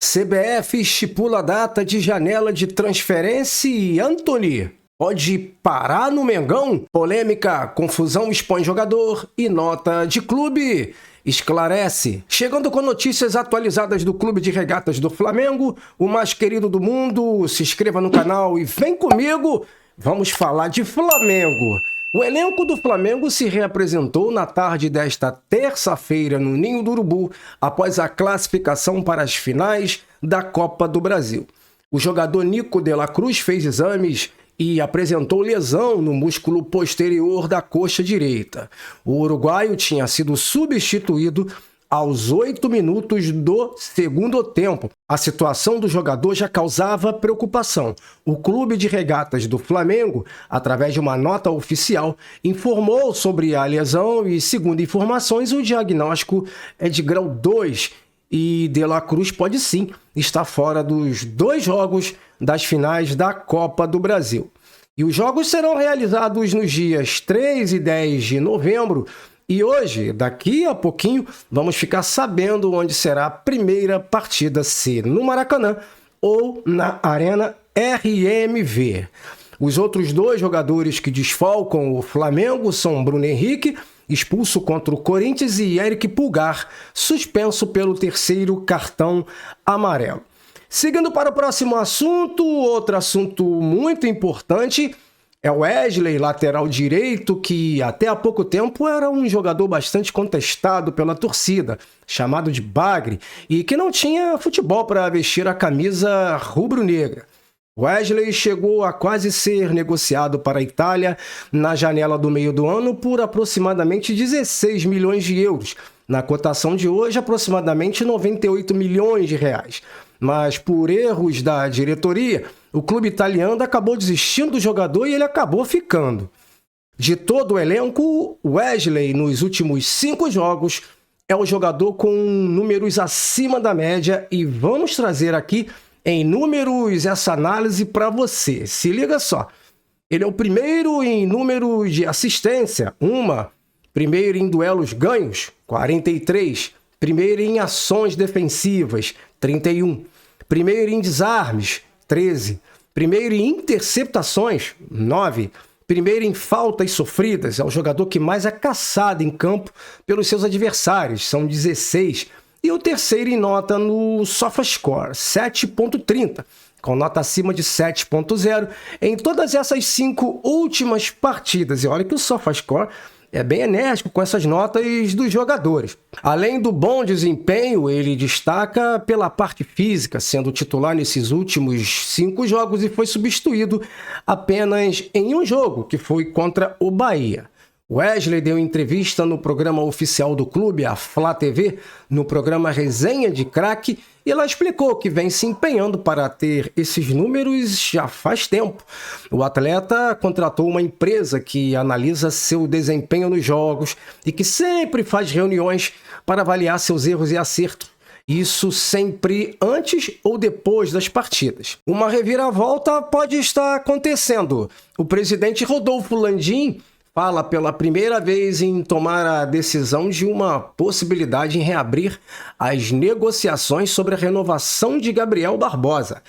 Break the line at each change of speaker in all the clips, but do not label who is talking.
CBF estipula a data de janela de transferência e Antony pode parar no Mengão? Polêmica, confusão expõe jogador e nota de clube esclarece. Chegando com notícias atualizadas do Clube de Regatas do Flamengo, o mais querido do mundo. Se inscreva no canal e vem comigo, vamos falar de Flamengo. O elenco do Flamengo se reapresentou na tarde desta terça-feira no Ninho do Urubu, após a classificação para as finais da Copa do Brasil. O jogador Nico de la Cruz fez exames e apresentou lesão no músculo posterior da coxa direita. O uruguaio tinha sido substituído aos 8 minutos do segundo tempo. A situação do jogador já causava preocupação. O Clube de Regatas do Flamengo, através de uma nota oficial, informou sobre a lesão e, segundo informações, o diagnóstico é de grau 2 e De la Cruz pode sim estar fora dos 2 jogos das finais da Copa do Brasil. E os jogos serão realizados nos dias 3 e 10 de novembro. E hoje, daqui a pouquinho, vamos ficar sabendo onde será a primeira partida, se no Maracanã ou na Arena RMV. Os outros 2 jogadores que desfalcam o Flamengo são Bruno Henrique, expulso contra o Corinthians, e Eric Pulgar, suspenso pelo 3º cartão amarelo. Seguindo para o próximo assunto, outro assunto muito importante é o Wesley, lateral direito, que até há pouco tempo era um jogador bastante contestado pela torcida, chamado de bagre, e que não tinha futebol para vestir a camisa rubro-negra. Wesley chegou a quase ser negociado para a Itália na janela do meio do ano por aproximadamente 16 milhões de euros. Na cotação de hoje, aproximadamente 98 milhões de reais. Mas por erros da diretoria, o clube italiano acabou desistindo do jogador e ele acabou ficando. De todo o elenco, Wesley, nos últimos 5 jogos, é o jogador com números acima da média, e vamos trazer aqui em números essa análise para você. Se liga só, ele é o primeiro em número de assistência, 1, primeiro em duelos ganhos, 43, primeiro em ações defensivas, 31, primeiro em desarmes, 13, primeiro em interceptações, 9, primeiro em faltas sofridas, é o jogador que mais é caçado em campo pelos seus adversários, são 16, e o 3º em nota no SofaScore, 7.30, com nota acima de 7.0 em todas essas 5 últimas partidas. E olha que o SofaScore é bem enérgico com essas notas dos jogadores. Além do bom desempenho, ele destaca pela parte física, sendo titular nesses últimos 5 jogos e foi substituído apenas em um jogo, que foi contra o Bahia. Wesley deu entrevista no programa oficial do clube, a Flá TV, no programa Resenha de Craque, e ela explicou que vem se empenhando para ter esses números já faz tempo. O atleta contratou uma empresa que analisa seu desempenho nos jogos e que sempre faz reuniões para avaliar seus erros e acertos. Isso sempre antes ou depois das partidas. Uma reviravolta pode estar acontecendo. O presidente Rodolfo Landim fala pela primeira vez em tomar a decisão de uma possibilidade em reabrir as negociações sobre a renovação de Gabriel Barbosa.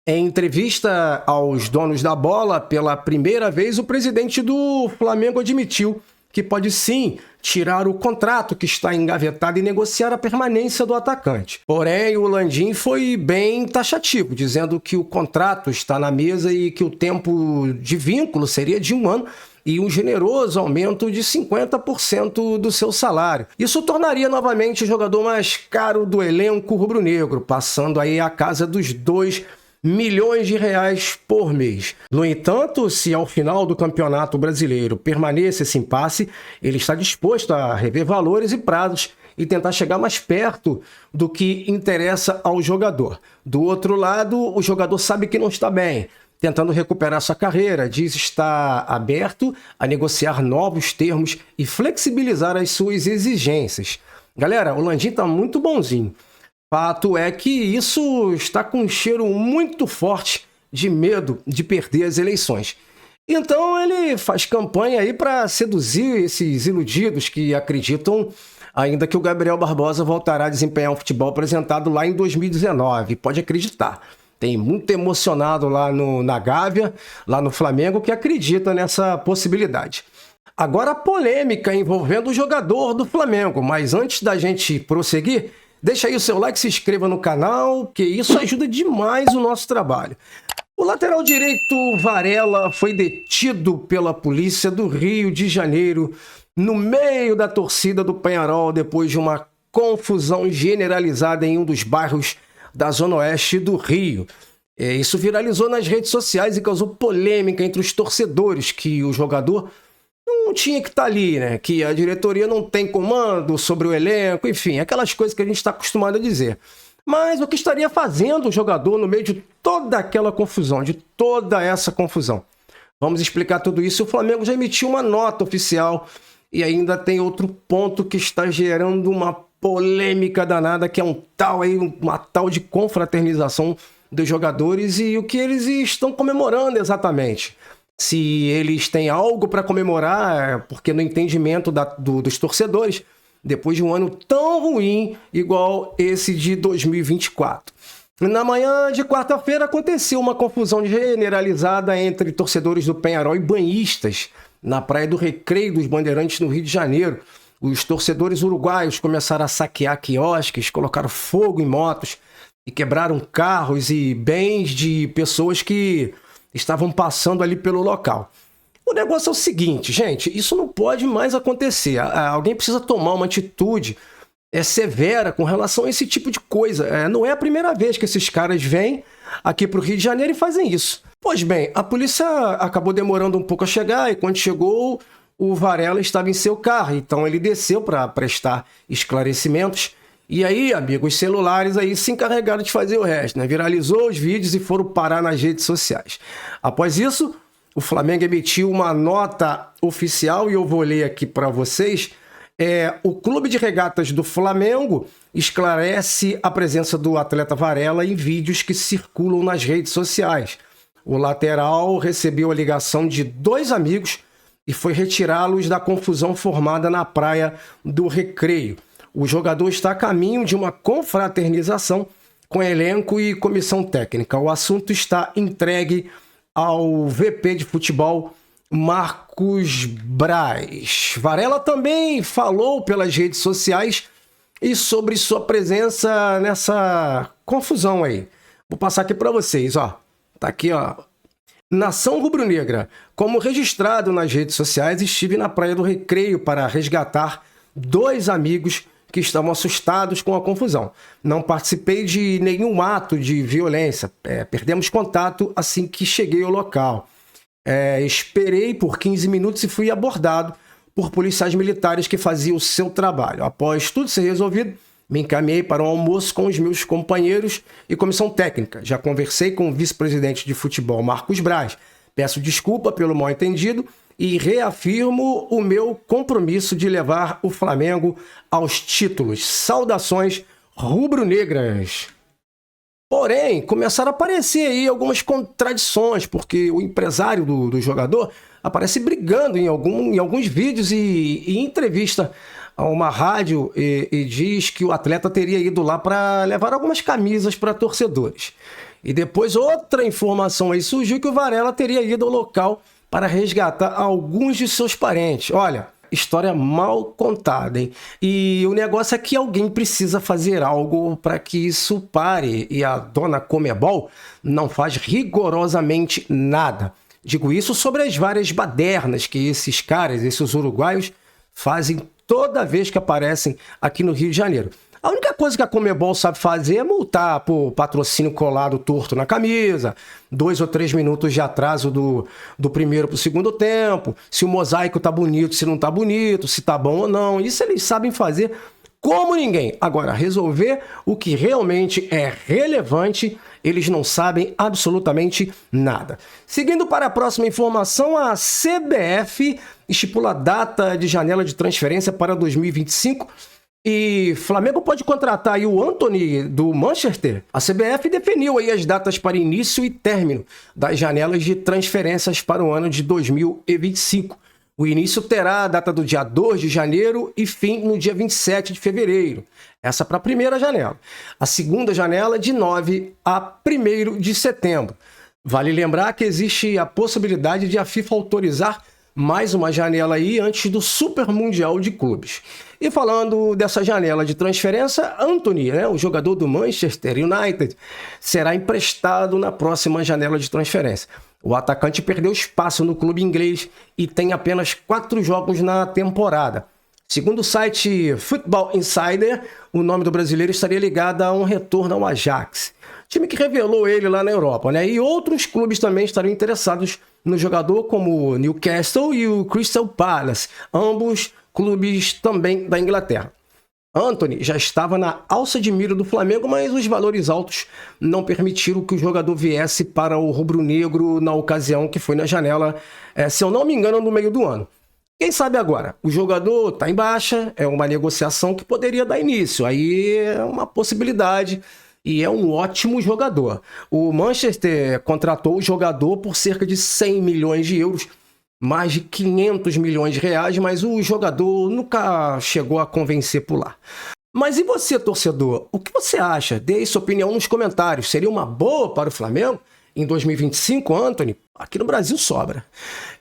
Em entrevista aos donos da bola, pela primeira vez, o presidente do Flamengo admitiu que pode sim tirar o contrato que está engavetado e negociar a permanência do atacante. Porém, o Landim foi bem taxativo, dizendo que o contrato está na mesa e que o tempo de vínculo seria de 1 ano, e um generoso aumento de 50% do seu salário. Isso tornaria novamente o jogador mais caro do elenco rubro-negro, passando aí a casa dos 2 milhões de reais por mês. No entanto, se ao final do Campeonato Brasileiro permaneça esse impasse, ele está disposto a rever valores e prazos e tentar chegar mais perto do que interessa ao jogador. Do outro lado, o jogador sabe que não está bem, tentando recuperar sua carreira, diz estar aberto a negociar novos termos e flexibilizar as suas exigências. Galera, o Landim está muito bonzinho. Fato é que isso está com um cheiro muito forte de medo de perder as eleições. Então ele faz campanha aí para seduzir esses iludidos que acreditam ainda que o Gabriel Barbosa voltará a desempenhar um futebol apresentado lá em 2019. Pode acreditar. Tem muito emocionado lá na Gávea, lá no Flamengo, que acredita nessa possibilidade. Agora a polêmica envolvendo o jogador do Flamengo. Mas antes da gente prosseguir, deixa aí o seu like, se inscreva no canal, que isso ajuda demais o nosso trabalho. O lateral direito Varela foi detido pela polícia do Rio de Janeiro no meio da torcida do Peñarol depois de uma confusão generalizada em um dos bairros da Zona Oeste do Rio. Isso viralizou nas redes sociais e causou polêmica entre os torcedores, que o jogador não tinha que estar ali, né? Que a diretoria não tem comando sobre o elenco, enfim, aquelas coisas que a gente está acostumado a dizer. Mas o que estaria fazendo o jogador no meio de toda aquela confusão, de toda essa confusão? Vamos explicar tudo isso. O Flamengo já emitiu uma nota oficial e ainda tem outro ponto que está gerando uma polêmica danada, que é uma tal de confraternização dos jogadores e o que eles estão comemorando exatamente. Se eles têm algo para comemorar, porque no entendimento dos torcedores, depois de um ano tão ruim igual esse de 2024. Na manhã de quarta-feira aconteceu uma confusão generalizada entre torcedores do Peñarol e banhistas na Praia do Recreio dos Bandeirantes, no Rio de Janeiro. Os torcedores uruguaios começaram a saquear quiosques, colocaram fogo em motos e quebraram carros e bens de pessoas que estavam passando ali pelo local. O negócio é o seguinte, gente, isso não pode mais acontecer. Alguém precisa tomar uma atitude severa com relação a esse tipo de coisa. Não é a primeira vez que esses caras vêm aqui para o Rio de Janeiro e fazem isso. Pois bem, a polícia acabou demorando um pouco a chegar e quando chegou, o Varela estava em seu carro. Então ele desceu para prestar esclarecimentos. E aí, amigo, os celulares aí se encarregaram de fazer o resto, né? Viralizou os vídeos e foram parar nas redes sociais. Após isso, o Flamengo emitiu uma nota oficial e eu vou ler aqui para vocês. O Clube de Regatas do Flamengo esclarece a presença do atleta Varela em vídeos que circulam nas redes sociais. O lateral recebeu a ligação de 2 amigos e foi retirá-los da confusão formada na Praia do Recreio. O jogador está a caminho de uma confraternização com elenco e comissão técnica. O assunto está entregue ao VP de futebol, Marcos Braz. Varela também falou pelas redes sociais e sobre sua presença nessa confusão aí. Vou passar aqui para vocês, ó. Tá aqui, ó. Nação Rubro-Negra. Como registrado nas redes sociais, estive na Praia do Recreio para resgatar 2 amigos que estavam assustados com a confusão. Não participei de nenhum ato de violência. Perdemos contato assim que cheguei ao local. Esperei por 15 minutos e fui abordado por policiais militares que faziam o seu trabalho. Após tudo ser resolvido, me encaminhei para um almoço com os meus companheiros e comissão técnica. Já conversei com o vice-presidente de futebol, Marcos Braz. Peço desculpa pelo mal-entendido e reafirmo o meu compromisso de levar o Flamengo aos títulos. Saudações rubro-negras. Porém, começaram a aparecer aí algumas contradições, porque o empresário do jogador aparece brigando em alguns vídeos e em entrevista a uma rádio e diz que o atleta teria ido lá para levar algumas camisas para torcedores. E depois outra informação aí surgiu que o Varela teria ido ao local para resgatar alguns de seus parentes. Olha, história mal contada, hein? E o negócio é que alguém precisa fazer algo para que isso pare. E a dona Conmebol não faz rigorosamente nada. Digo isso sobre as várias badernas que esses caras, esses uruguaios, fazem toda vez que aparecem aqui no Rio de Janeiro. A única coisa que a Conmebol sabe fazer é multar por patrocínio colado torto na camisa, 2 ou 3 minutos de atraso do primeiro para o segundo tempo, se o mosaico tá bonito, se não tá bonito, se tá bom ou não. Isso eles sabem fazer como ninguém. Agora, resolver o que realmente é relevante, eles não sabem absolutamente nada. Seguindo para a próxima informação, a CBF estipula a data de janela de transferência para 2025 e Flamengo pode contratar aí o Antony do Manchester. A CBF definiu aí as datas para início e término das janelas de transferências para o ano de 2025. O início terá a data do dia 2 de janeiro e fim no dia 27 de fevereiro. Essa para a primeira janela. A segunda janela de 9 a 1º de setembro. Vale lembrar que existe a possibilidade de a FIFA autorizar mais uma janela aí antes do Super Mundial de Clubes. E falando dessa janela de transferência, Antony, o jogador do Manchester United, será emprestado na próxima janela de transferência. O atacante perdeu espaço no clube inglês e tem apenas 4 jogos na temporada. Segundo o site Football Insider, o nome do brasileiro estaria ligado a um retorno ao Ajax, time que revelou ele lá na Europa, E outros clubes também estariam interessados no jogador, como o Newcastle e o Crystal Palace, ambos clubes também da Inglaterra. Antony já estava na alça de mira do Flamengo, mas os valores altos não permitiram que o jogador viesse para o rubro-negro na ocasião que foi na janela, se eu não me engano, no meio do ano. Quem sabe agora? O jogador está em baixa, é uma negociação que poderia dar início, aí é uma possibilidade. E é um ótimo jogador. O Manchester contratou o jogador por cerca de 100 milhões de euros, mais de 500 milhões de reais, mas o jogador nunca chegou a convencer por lá. Mas e você, torcedor? O que você acha? Dê sua opinião nos comentários. Seria uma boa para o Flamengo em 2025, Antony? Aqui no Brasil sobra.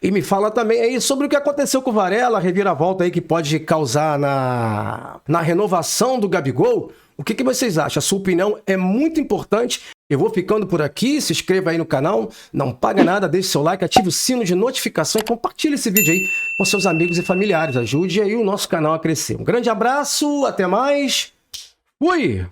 E me fala também aí sobre o que aconteceu com o Varela, a reviravolta aí que pode causar na renovação do Gabigol. O que vocês acham? A sua opinião é muito importante. Eu vou ficando por aqui, se inscreva aí no canal, não paga nada, deixe seu like, ative o sino de notificação e compartilhe esse vídeo aí com seus amigos e familiares. Ajude aí o nosso canal a crescer. Um grande abraço, até mais, fui!